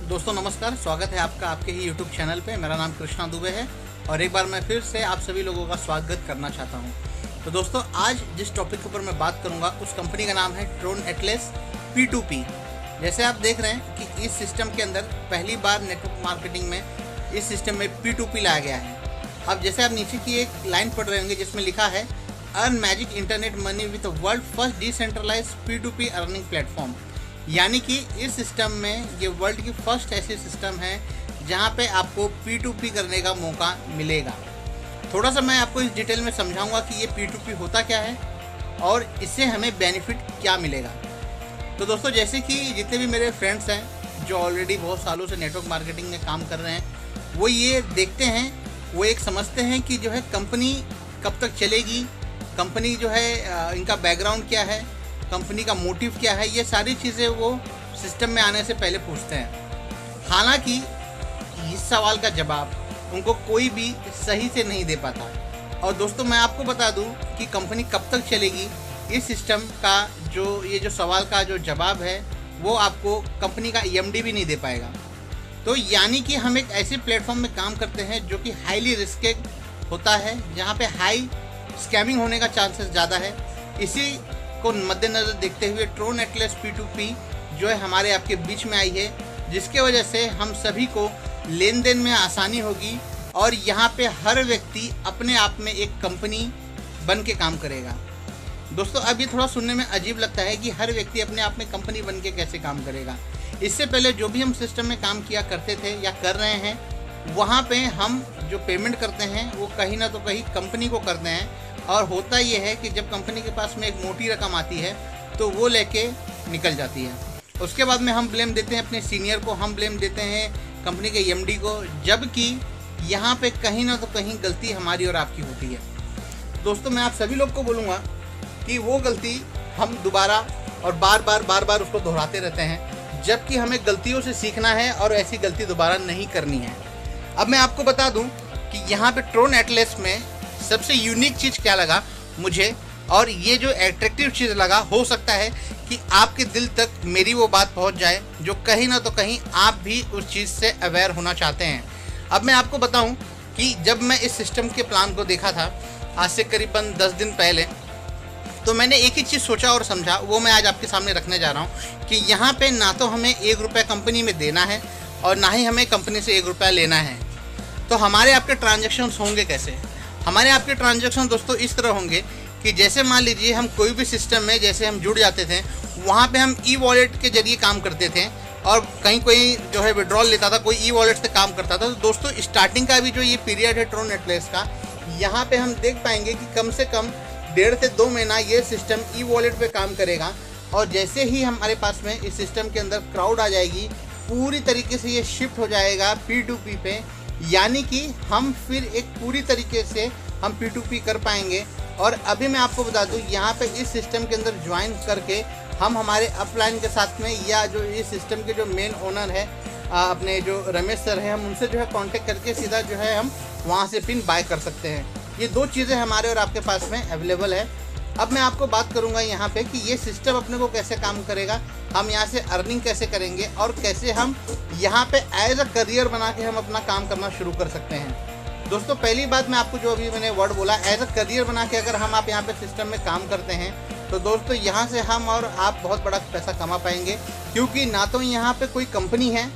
दोस्तों नमस्कार, स्वागत है आपका आपके ही यूट्यूब चैनल पे। मेरा नाम कृष्णा दुबे है और एक बार मैं फिर से आप सभी लोगों का स्वागत करना चाहता हूं। तो दोस्तों आज जिस टॉपिक के ऊपर मैं बात करूंगा उस कंपनी का नाम है ट्रोन एटलस P2P। जैसे आप देख रहे हैं कि इस सिस्टम के अंदर पहली बार नेटवर्क मार्केटिंग में इस सिस्टम में P2P लाया गया है। अब जैसे आप नीचे की एक लाइन पढ़ रहे होंगे जिसमें लिखा है earn magic internet money with world first decentralised P2P earning platform. यानी कि इस सिस्टम में ये वर्ल्ड की फर्स्ट ऐसी सिस्टम है जहाँ पे आपको P2P करने का मौका मिलेगा। थोड़ा सा मैं आपको इस डिटेल में समझाऊंगा कि ये P2P होता क्या है और इससे हमें बेनिफिट क्या मिलेगा। तो दोस्तों जैसे कि जितने भी मेरे फ्रेंड्स हैं जो ऑलरेडी बहुत सालों से नेटवर्क मार्केटिंग में काम कर रहे हैं, वो ये देखते हैं, वो एक समझते हैं कि जो है कंपनी कब तक चलेगी, कंपनी जो है इनका बैकग्राउंड क्या है, कंपनी का मोटिव क्या है, ये सारी चीज़ें वो सिस्टम में आने से पहले पूछते हैं। हालांकि इस सवाल का जवाब उनको कोई भी सही से नहीं दे पाता। और दोस्तों मैं आपको बता दूं कि कंपनी कब तक चलेगी, इस सिस्टम का जो सवाल का जो जवाब है वो आपको कंपनी का EMD भी नहीं दे पाएगा। तो यानी कि हम एक ऐसे प्लेटफॉर्म में काम करते हैं जो कि हाईली रिस्केड होता है, जहाँ पे हाई स्कैमिंग होने का चांसेस ज़्यादा है। इसी को मद्देनज़र देखते हुए ट्रोन एटलस P2P जो है हमारे आपके बीच में आई है, जिसके वजह से हम सभी को लेन देन में आसानी होगी और यहाँ पे हर व्यक्ति अपने आप में एक कंपनी बन के काम करेगा। दोस्तों अब ये थोड़ा सुनने में अजीब लगता है कि हर व्यक्ति अपने आप में कंपनी बन के कैसे काम करेगा। इससे पहले जो भी हम सिस्टम में काम किया करते थे या कर रहे हैं, वहाँ पे हम जो पेमेंट करते हैं वो कहीं ना तो कहीं कंपनी को करते हैं। और होता ये है कि जब कंपनी के पास में एक मोटी रकम आती है तो वो लेके निकल जाती है। उसके बाद में हम ब्लेम देते हैं अपने सीनियर को, हम ब्लेम देते हैं कंपनी के EMD को, जबकि यहाँ पे कहीं ना तो कहीं गलती हमारी और आपकी होती है। दोस्तों मैं आप सभी लोग को बोलूँगा कि वो गलती हम दोबारा और बार बार उसको दोहराते रहते हैं, जबकि हमें गलतियों से सीखना है और ऐसी गलती दोबारा नहीं करनी है। अब मैं आपको बता दूं कि यहाँ पे ट्रोन एटलस में सबसे यूनिक चीज़ क्या लगा मुझे, और ये जो एट्रैक्टिव चीज़ लगा, हो सकता है कि आपके दिल तक मेरी वो बात पहुँच जाए जो कहीं ना तो कहीं आप भी उस चीज़ से अवेयर होना चाहते हैं। अब मैं आपको बताऊं कि जब मैं इस सिस्टम के प्लान को देखा था आज से करीबन 10 दिन पहले, तो मैंने एक ही चीज़ सोचा और समझा, वो मैं आज आपके सामने रखने जा रहा हूँ कि यहाँ पे ना तो हमें 1 रुपया कंपनी में देना है और ना ही हमें कंपनी से 1 रुपया लेना है। तो हमारे आपके ट्रांजैक्शंस होंगे कैसे? हमारे आपके ट्रांजैक्शन दोस्तों इस तरह होंगे कि जैसे मान लीजिए हम कोई भी सिस्टम में जैसे हम जुड़ जाते थे, वहाँ पे हम E-वॉलेट के जरिए काम करते थे और कहीं कोई जो है विड्रॉल लेता था, कोई E-वॉलेट से काम करता था। तो दोस्तों स्टार्टिंग का भी जो ये पीरियड है ट्रोन एटलस का, यहाँ पे हम देख पाएंगे कि कम से कम 1.5 से 2 महीना ये सिस्टम E-वॉलेट पे काम करेगा। और जैसे ही हमारे पास में इस सिस्टम के अंदर क्राउड आ जाएगी, पूरी तरीके से ये शिफ्ट हो जाएगा P2P पे, यानी कि हम फिर एक पूरी तरीके से हम P2P कर पाएंगे। और अभी मैं आपको बता दूं, यहाँ पे इस सिस्टम के अंदर ज्वाइन करके हम हमारे अपलाइन के साथ में या जो इस सिस्टम के जो मेन ओनर है अपने जो रमेश सर हैं, हम उनसे जो है कांटेक्ट करके सीधा जो है हम वहाँ से पिन बाय कर सकते हैं। ये 2 चीज़ें हमारे और आपके पास में अवेलेबल है। अब मैं आपको बात करूँगा यहाँ पे कि ये सिस्टम अपने को कैसे काम करेगा, हम यहाँ से अर्निंग कैसे करेंगे और कैसे हम यहाँ पे एज अ करियर बना के हम अपना काम करना शुरू कर सकते हैं। दोस्तों पहली बात मैं आपको जो अभी मैंने वर्ड बोला, एज अ करियर बना के अगर हम आप यहाँ पे सिस्टम में काम करते हैं तो दोस्तों यहाँ से हम और आप बहुत बड़ा पैसा कमा पाएंगे। क्योंकि ना तो यहाँ पे कोई कंपनी है,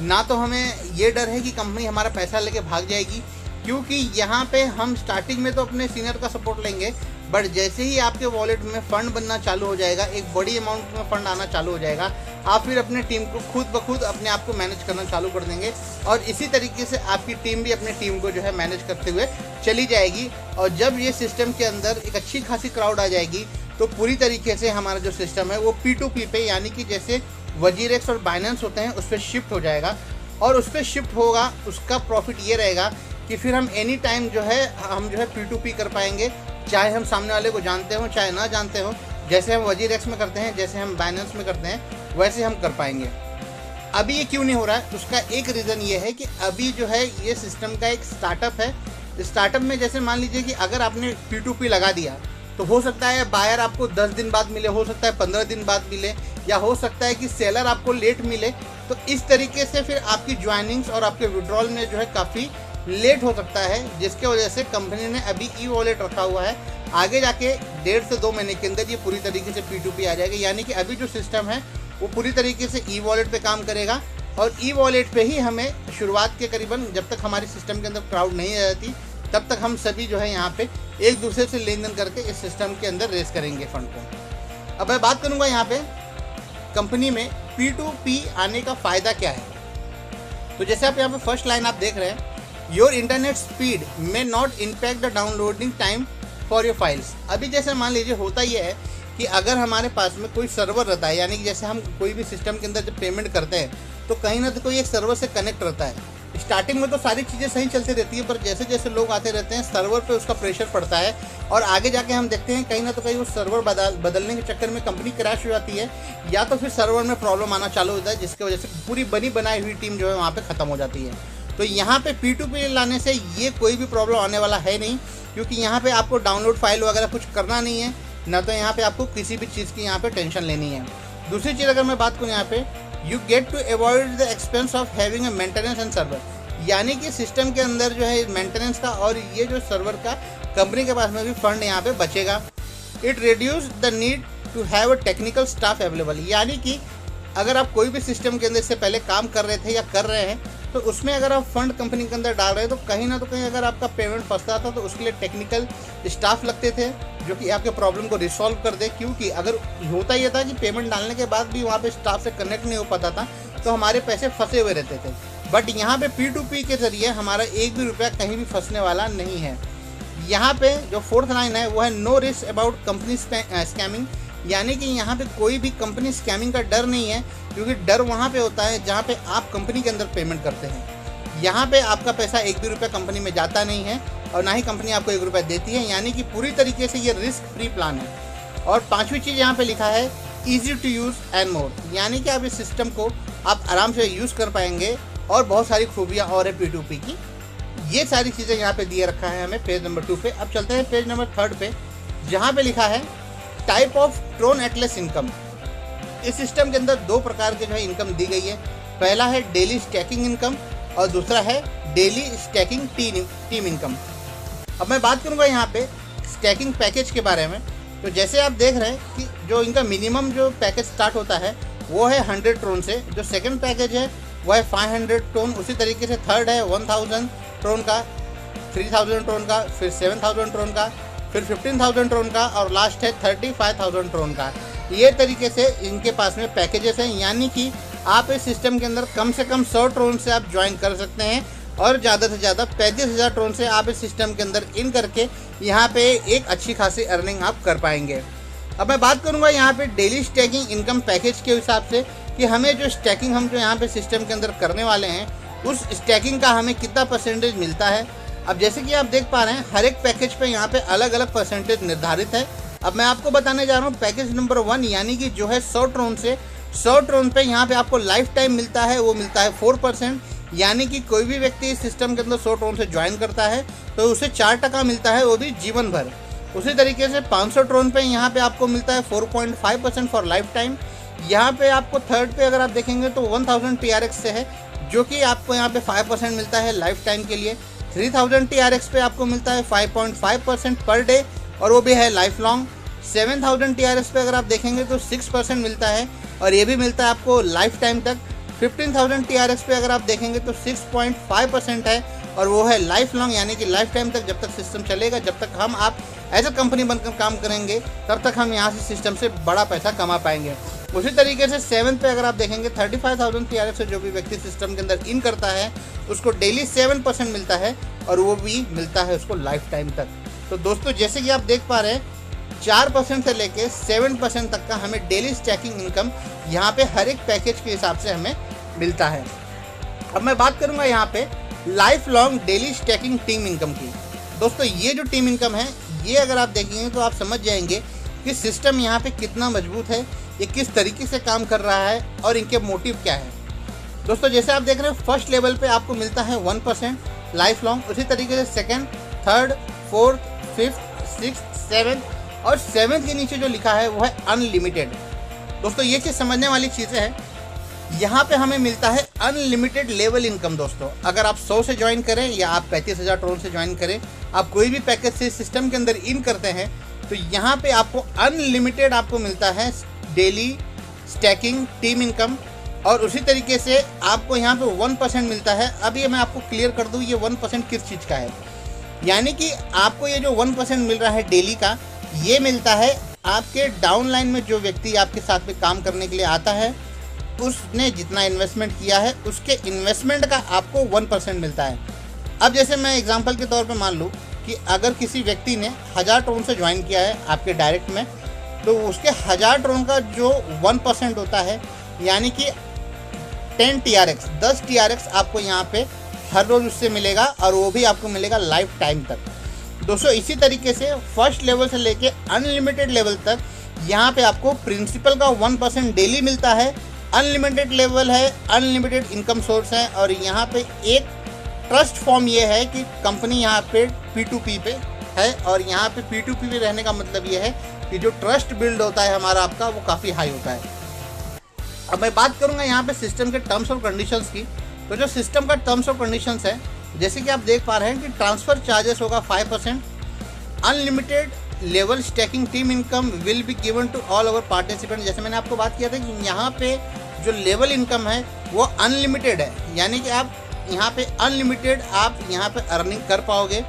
ना तो हमें ये डर है कि कंपनी हमारा पैसा लेके भाग जाएगी। क्योंकि यहाँ पे हम स्टार्टिंग में तो अपने सीनियर का सपोर्ट लेंगे, बट जैसे ही आपके वॉलेट में फ़ंड बनना चालू हो जाएगा, एक बड़ी अमाउंट में फ़ंड आना चालू हो जाएगा, आप फिर अपने टीम को खुद ब खुद अपने आप को मैनेज करना चालू कर देंगे। और इसी तरीके से आपकी टीम भी अपनी टीम को जो है मैनेज करते हुए चली जाएगी। और जब ये सिस्टम के अंदर एक अच्छी खासी क्राउड आ जाएगी तो पूरी तरीके से हमारा जो सिस्टम है वो P2P पे, यानी कि जैसे वजीरेक्स और बाइनेंस होते हैं, उस पर शिफ्ट हो जाएगा। और उस पर शिफ्ट होगा, उसका प्रॉफिट ये रहेगा कि फिर हम एनी टाइम जो है हम जो है P2P कर पाएंगे, चाहे हम सामने वाले को जानते हो चाहे ना जानते हो। जैसे हम वजीरेक्स में करते हैं, जैसे हम बाइनेंस में करते हैं, वैसे हम कर पाएंगे। अभी ये क्यों नहीं हो रहा है, उसका एक रीज़न ये है कि अभी जो है ये सिस्टम का एक स्टार्टअप है। स्टार्टअप में जैसे मान लीजिए कि अगर आपने P2P लगा दिया तो हो सकता है बायर आपको 10 दिन बाद मिले, हो सकता है 15 दिन बाद मिले, या हो सकता है कि सेलर आपको लेट मिले। तो इस तरीके से फिर आपकी ज्वाइनिंग्स और आपके विड्रॉल में जो है काफ़ी लेट हो सकता है, जिसके वजह से कंपनी ने अभी ई वॉलेट रखा हुआ है। आगे जाके 1.5 से 2 महीने के अंदर ये पूरी तरीके से P2P आ जाएगा, यानी कि अभी जो सिस्टम है वो पूरी तरीके से ई वॉलेट पे काम करेगा। और ई वॉलेट पे ही हमें शुरुआत के करीबन जब तक हमारे सिस्टम के अंदर क्राउड नहीं आ जाती तब तक हम सभी जो है यहाँ पे एक दूसरे से लेन देन करके इस सिस्टम के अंदर रेस करेंगे फंड को। अब मैं बात करूँगा यहाँ पे कंपनी में P2P आने का फ़ायदा क्या है। तो जैसे आप यहाँ पे फर्स्ट लाइन आप देख रहे हैं, your internet speed may not impact the downloading time for your files. अभी जैसे मान लीजिए होता ये है कि अगर हमारे पास में कोई सर्वर रहता है, यानी कि जैसे हम कोई भी सिस्टम के अंदर जब पेमेंट करते हैं तो कहीं ना तो कोई एक सर्वर से कनेक्ट रहता है। स्टार्टिंग में तो सारी चीज़ें सही चलती रहती है, पर जैसे जैसे लोग आते रहते हैं सर्वर पे उसका प्रेशर पड़ता है और आगे जाके हम देखते हैं कहीं ना तो कहीं वो सर्वर बदलने के चक्कर में कंपनी क्रैश हो जाती है, या तो फिर सर्वर में प्रॉब्लम आना चालू होता है, जिसकी वजह से पूरी बनी बनाई हुई टीम जो है वहाँ पर ख़त्म हो जाती है। तो यहाँ पे P2P लाने से ये कोई भी प्रॉब्लम आने वाला है नहीं, क्योंकि यहाँ पे आपको डाउनलोड फाइल वगैरह कुछ करना नहीं है, ना तो यहाँ पे आपको किसी भी चीज़ की यहाँ पे टेंशन लेनी है। दूसरी चीज़ अगर मैं बात करूँ यहाँ पे, you get to avoid the expense of having a maintenance and server, यानी कि सिस्टम के अंदर जो है मेंटेनेंस का और ये जो सर्वर का कंपनी के पास में भी फंड यहाँ पे बचेगा। It reduce the need to have a technical staff available, यानी कि अगर आप कोई भी सिस्टम के अंदर इससे पहले काम कर रहे थे या कर रहे हैं तो उसमें अगर आप फंड कंपनी के अंदर डाल रहे हैं तो कहीं ना तो कहीं अगर आपका पेमेंट फंसता था तो उसके लिए टेक्निकल स्टाफ लगते थे जो कि आपके प्रॉब्लम को रिसॉल्व कर दे। क्योंकि अगर होता ये था कि पेमेंट डालने के बाद भी वहाँ पे स्टाफ से कनेक्ट नहीं हो पाता था तो हमारे पैसे फंसे हुए रहते थे। बट यहाँ पे P2P के जरिए हमारा एक भी रुपया कहीं भी फंसने वाला नहीं है। यहाँ पे जो 4th लाइन है वो है no risk about company scamming, यानी कि यहाँ पे कोई भी कंपनी स्कैमिंग का डर नहीं है, क्योंकि डर वहाँ पे होता है जहाँ पे आप कंपनी के अंदर पेमेंट करते हैं। यहाँ पे आपका पैसा एक भी रुपया कंपनी में जाता नहीं है और ना ही कंपनी आपको 1 रुपया देती है, यानी कि पूरी तरीके से ये रिस्क फ्री प्लान है। और 5वीं चीज़ यहाँ पे लिखा है easy to use and more, यानी कि आप इस सिस्टम को आप आराम से यूज़ कर पाएंगे और बहुत सारी खूबियाँ और है P2P की। ये सारी चीज़ें यहाँ पे दिए रखा है हमें पेज नंबर 2 पे। अब चलते हैं पेज नंबर 3 पे, जहाँ पे लिखा है type of Tron Atlas income. इस सिस्टम के अंदर 2 प्रकार के जो है इनकम दी गई है। पहला है डेली स्टैकिंग इनकम और दूसरा है डेली स्टैकिंग टीम इनकम। अब मैं बात करूंगा यहाँ पे स्टैकिंग पैकेज के बारे में। तो जैसे आप देख रहे हैं कि जो इनका मिनिमम जो पैकेज स्टार्ट होता है वो है 100 ट्रोन से, जो सेकंड पैकेज है वो है 500 ट्रोन, उसी तरीके से थर्ड है 1000 ट्रोन का, 3000 ट्रोन का, फिर 7000 ट्रोन का, फिर 15,000 ट्रोन का और लास्ट है 35,000 ट्रोन का। ये तरीके से इनके पास में पैकेजेस हैं, यानी कि आप इस सिस्टम के अंदर कम से कम 100 ट्रोन से आप ज्वाइन कर सकते हैं और ज़्यादा से ज़्यादा 35,000 ट्रोन से आप इस सिस्टम के अंदर इन करके यहाँ पे एक अच्छी खासी अर्निंग आप कर पाएंगे। अब मैं बात करूँगा यहाँ पे डेली स्टैकिंग इनकम पैकेज के हिसाब से कि हमें जो स्टैकिंग हम जो यहाँ पे सिस्टम के अंदर करने वाले हैं उस स्टैकिंग का हमें कितना परसेंटेज मिलता है। अब जैसे कि आप देख पा रहे हैं हर एक पैकेज पे यहाँ पे अलग अलग परसेंटेज निर्धारित है। अब मैं आपको बताने जा रहा हूँ पैकेज नंबर 1, यानी कि जो है 100 ट्रोन से 100 ट्रोन पे यहाँ पे आपको लाइफ टाइम मिलता है, वो मिलता है 4%, यानी कि कोई भी व्यक्ति इस सिस्टम के अंदर 100 ट्रोन से ज्वाइन करता है तो उसे 4% मिलता है, वो भी जीवन भर। उसी तरीके से 500 ट्रोन पे यहाँ पे आपको मिलता है 4.5% फॉर लाइफ टाइम। यहाँ पे आपको थर्ड पे अगर आप देखेंगे तो 1000 TRX से है, जो कि आपको यहाँ पे 5% मिलता है लाइफ टाइम के लिए। 3000 TRX पे आपको मिलता है 5.5% पर डे और वो भी है लाइफ लॉन्ग। 7000 TRX पे अगर आप देखेंगे तो 6% मिलता है और ये भी मिलता है आपको लाइफ टाइम तक। 15,000 TRX पे अगर आप देखेंगे तो 6.5% है और वो है लाइफ लॉन्ग, यानी कि लाइफ टाइम तक जब तक सिस्टम चलेगा, जब तक हम आप एज अ कंपनी बनकर काम करेंगे तब तक हम यहाँ से सिस्टम से बड़ा पैसा कमा पाएंगे। उसी तरीके से 7 पे अगर आप देखेंगे 35,000 TRX से जो भी व्यक्ति सिस्टम के अंदर इन करता है उसको डेली 7% मिलता है और वो भी मिलता है उसको लाइफ टाइम तक। तो दोस्तों जैसे कि आप देख पा रहे हैं 4% से लेके 7% तक का हमें डेली स्टैकिंग इनकम यहाँ पे हर एक पैकेज के हिसाब से हमें मिलता है। अब मैं बात करूँगा यहाँ पे life long daily stacking team income की। दोस्तों ये जो टीम इनकम है ये अगर आप देखेंगे तो आप समझ जाएंगे कि सिस्टम यहाँ पे कितना मजबूत है, ये किस तरीके से काम कर रहा है और इनके मोटिव क्या है। दोस्तों जैसे आप देख रहे हैं फर्स्ट लेवल पे आपको मिलता है 1% लाइफ लॉन्ग, उसी तरीके से second, third, fourth, fifth, sixth, seventh और 7th के नीचे जो लिखा है वो है अनलिमिटेड। दोस्तों ये चीज़ समझने वाली चीज़ें हैं यहाँ पे हमें मिलता है अनलिमिटेड लेवल इनकम दोस्तों। अगर आप 100 से ज्वाइन करें या आप 35,000 ट्रोन से ज्वाइन करें, आप कोई भी पैकेज से सिस्टम के अंदर इन करते हैं तो यहाँ पे आपको अनलिमिटेड आपको मिलता है डेली स्टैकिंग टीम इनकम। और उसी तरीके से आपको यहाँ पे 1% मिलता है। अब ये मैं आपको क्लियर कर दूँ, ये 1% किस चीज़ का है। यानी कि आपको ये जो 1% मिल रहा है डेली का, ये मिलता है आपके डाउनलाइन में जो व्यक्ति आपके साथ में काम करने के लिए आता है, उसने जितना इन्वेस्टमेंट किया है उसके इन्वेस्टमेंट का आपको 1% मिलता है। अब जैसे मैं एग्जांपल के तौर पे मान लूँ कि अगर किसी व्यक्ति ने 1000 ट्रोन से ज्वाइन किया है आपके डायरेक्ट में, तो उसके 1000 ट्रोन का जो 1% होता है, यानी कि 10 TRX 10 TRX आपको यहाँ पे हर रोज़ उससे मिलेगा, और वो भी आपको मिलेगा लाइफ टाइम तक। दोस्तों इसी तरीके से फर्स्ट लेवल से लेके अनलिमिटेड लेवल तक यहाँ पे आपको प्रिंसिपल का 1% डेली मिलता है। अनलिमिटेड लेवल है, अनलिमिटेड इनकम सोर्स है, और यहाँ पे एक ट्रस्ट फॉर्म ये है कि कंपनी यहाँ पे P2P पे है, और यहाँ पे P2P पे रहने का मतलब ये है कि जो ट्रस्ट बिल्ड होता है हमारा आपका, वो काफ़ी हाई होता है। अब मैं बात करूँगा यहाँ पे सिस्टम के टर्म्स और कंडीशंस की। तो जो सिस्टम का टर्म्स और कंडीशंस है, जैसे कि आप देख पा रहे हैं कि ट्रांसफ़र चार्जेस होगा 5%, unlimited level staking team income will be given to all over participant. जैसे मैंने आपको बात किया था कि यहाँ पे जो लेवल इनकम है वो अनलिमिटेड है, यानी कि आप यहाँ पे अनलिमिटेड आप यहाँ पे अर्निंग कर पाओगे।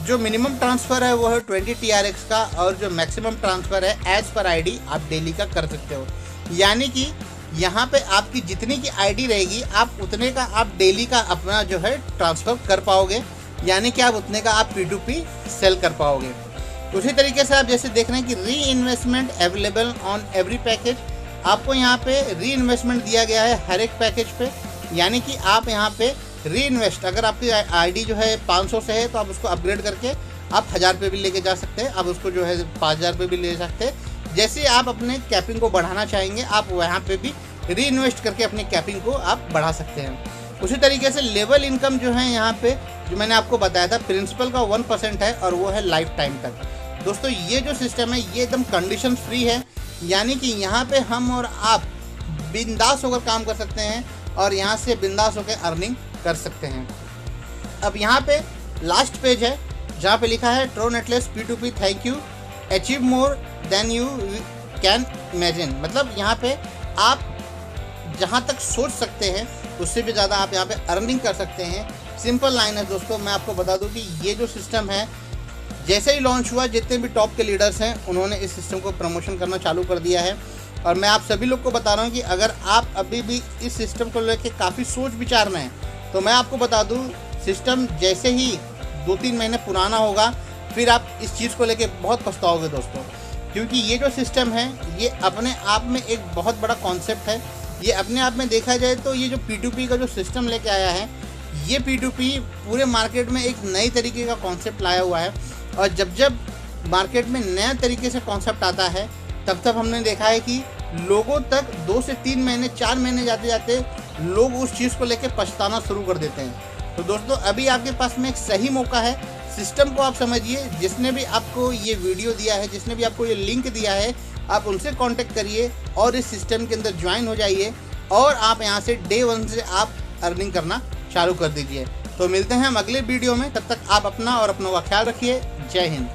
जो मिनिमम ट्रांसफ़र है वो है 20 TRX का, और जो मैक्सिमम ट्रांसफ़र है एज़ पर ID आप डेली का कर सकते हो। यानी कि यहाँ पे आपकी जितनी की ID रहेगी, आप उतने का आप डेली का अपना जो है ट्रांसफ़र कर पाओगे, यानी कि आप उतने का आप P2P सेल कर पाओगे। उसी तरीके से आप जैसे देख रहे हैं कि री investment available on every package, आपको यहाँ पे री इन्वेस्टमेंट दिया गया है हर एक पैकेज पे। यानी कि आप यहाँ पे री इन्वेस्ट, अगर आपकी ID जो है 500 से है तो आप उसको अपग्रेड करके आप 1000 पे भी लेके जा सकते हैं, आप उसको जो है 5000 पे भी ले सकते हैं। जैसे आप अपने कैपिंग को बढ़ाना चाहेंगे, आप वहाँ पे भी री इन्वेस्ट करके अपने कैपिंग को आप बढ़ा सकते हैं। उसी तरीके से लेवल इनकम जो है यहाँ पे, जो मैंने आपको बताया था, प्रिंसिपल का 1% है, और वो है लाइफ टाइम तक। दोस्तों ये जो सिस्टम है ये एकदम कंडीशन फ्री है, यानी कि यहाँ पे हम और आप बिंदास होकर काम कर सकते हैं, और यहाँ से बिंदास होकर अर्निंग कर सकते हैं। अब यहाँ पे लास्ट पेज है जहाँ पे लिखा है Tron Atlas P2P thank you, achieve more than you can imagine. मतलब यहाँ पे आप जहाँ तक सोच सकते हैं उससे भी ज़्यादा आप यहाँ पे अर्निंग कर सकते हैं। सिंपल लाइन है दोस्तों। मैं आपको बता दूँ कि ये जो सिस्टम है जैसे ही लॉन्च हुआ, जितने भी टॉप के लीडर्स हैं उन्होंने इस सिस्टम को प्रमोशन करना चालू कर दिया है। और मैं आप सभी लोग को बता रहा हूँ कि अगर आप अभी भी इस सिस्टम को लेकर काफ़ी सोच विचार में हैं, तो मैं आपको बता दूँ सिस्टम जैसे ही 2-3 महीने पुराना होगा, फिर आप इस चीज़ को लेकर बहुत पछताओगे दोस्तों। क्योंकि ये जो सिस्टम है ये अपने आप में एक बहुत बड़ा कॉन्सेप्ट है। ये अपने आप में देखा जाए तो ये जो P2P का जो सिस्टम लेके आया है, ये P2P पूरे मार्केट में एक नई तरीके का कॉन्सेप्ट लाया हुआ है। और जब जब मार्केट में नया तरीके से कॉन्सेप्ट आता है, तब तब हमने देखा है कि लोगों तक 2 से 3 महीने 4 महीने जाते जाते लोग उस चीज़ को लेकर पछताना शुरू कर देते हैं। तो दोस्तों अभी आपके पास में एक सही मौका है, सिस्टम को आप समझिए। जिसने भी आपको ये वीडियो दिया है, जिसने भी आपको ये लिंक दिया है, आप उनसे कांटेक्ट करिए और इस सिस्टम के अंदर ज्वाइन हो जाइए, और आप यहाँ से डे 1 से आप अर्निंग करना चालू कर दीजिए। तो मिलते हैं हम अगले वीडियो में, तब तक आप अपना और अपनों का ख्याल रखिए। जय हिंद।